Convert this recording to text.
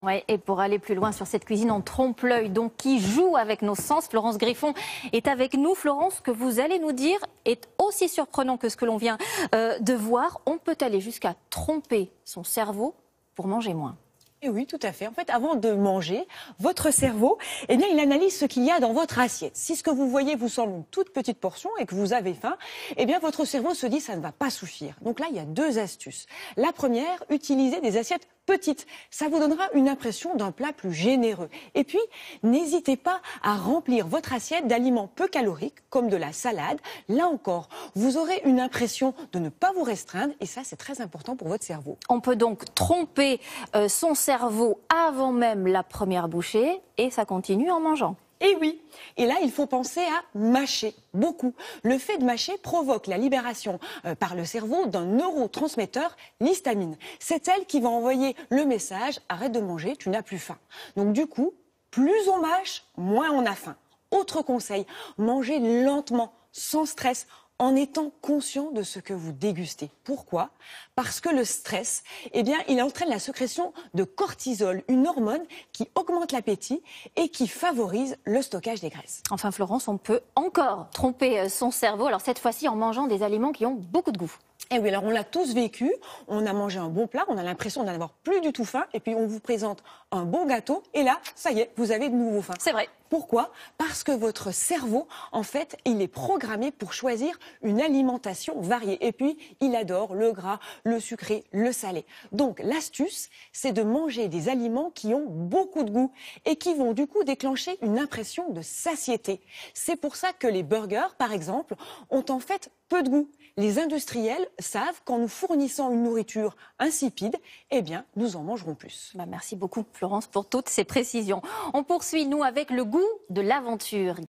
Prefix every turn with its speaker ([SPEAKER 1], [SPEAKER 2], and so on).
[SPEAKER 1] Ouais, et pour aller plus loin sur cette cuisine en trompe-l'œil, donc qui joue avec nos sens, Florence Griffon est avec nous. Florence, ce que vous allez nous dire est aussi surprenant que ce que l'on vient de voir. On peut aller jusqu'à tromper son cerveau pour manger moins.
[SPEAKER 2] Et oui, tout à fait. En fait, avant de manger, votre cerveau, eh bien, il analyse ce qu'il y a dans votre assiette. Si ce que vous voyez vous semble une toute petite portion et que vous avez faim, eh bien, votre cerveau se dit ça ne va pas suffire. Donc là, il y a deux astuces. La première, utilisez des assiettes petites. Ça vous donnera une impression d'un plat plus généreux. Et puis, n'hésitez pas à remplir votre assiette d'aliments peu caloriques, comme de la salade. Là encore, vous aurez une impression de ne pas vous restreindre et ça, c'est très important pour votre cerveau.
[SPEAKER 1] On peut donc tromper son cerveau avant même la première bouchée et ça continue en mangeant.
[SPEAKER 2] Et oui, et là, il faut penser à mâcher, beaucoup. Le fait de mâcher provoque la libération par le cerveau d'un neurotransmetteur, l'histamine. C'est elle qui va envoyer le message « arrête de manger, tu n'as plus faim ». Donc du coup, plus on mâche, moins on a faim. Autre conseil, mangez lentement, sans stress, en étant conscient de ce que vous dégustez. Pourquoi ? Parce que le stress, eh bien, il entraîne la sécrétion de cortisol, une hormone qui augmente l'appétit et qui favorise le stockage des graisses.
[SPEAKER 1] Enfin Florence, on peut encore tromper son cerveau, alors cette fois-ci en mangeant des aliments qui ont beaucoup de goût.
[SPEAKER 2] Et oui, alors on l'a tous vécu, on a mangé un bon plat, on a l'impression d'en avoir plus du tout faim, et puis on vous présente un bon gâteau, et là, ça y est, vous avez de nouveau faim.
[SPEAKER 1] C'est vrai.
[SPEAKER 2] Pourquoi ? Parce que votre cerveau, en fait, il est programmé pour choisir une alimentation variée. Et puis, il adore le gras, le sucré, le salé. Donc, l'astuce, c'est de manger des aliments qui ont beaucoup de goût et qui vont du coup déclencher une impression de satiété. C'est pour ça que les burgers, par exemple, ont en fait peu de goût. Les industriels savent qu'en nous fournissant une nourriture insipide, eh bien, nous en mangerons plus.
[SPEAKER 1] Merci beaucoup Florence pour toutes ces précisions. On poursuit, nous, avec le goût de l'aventure.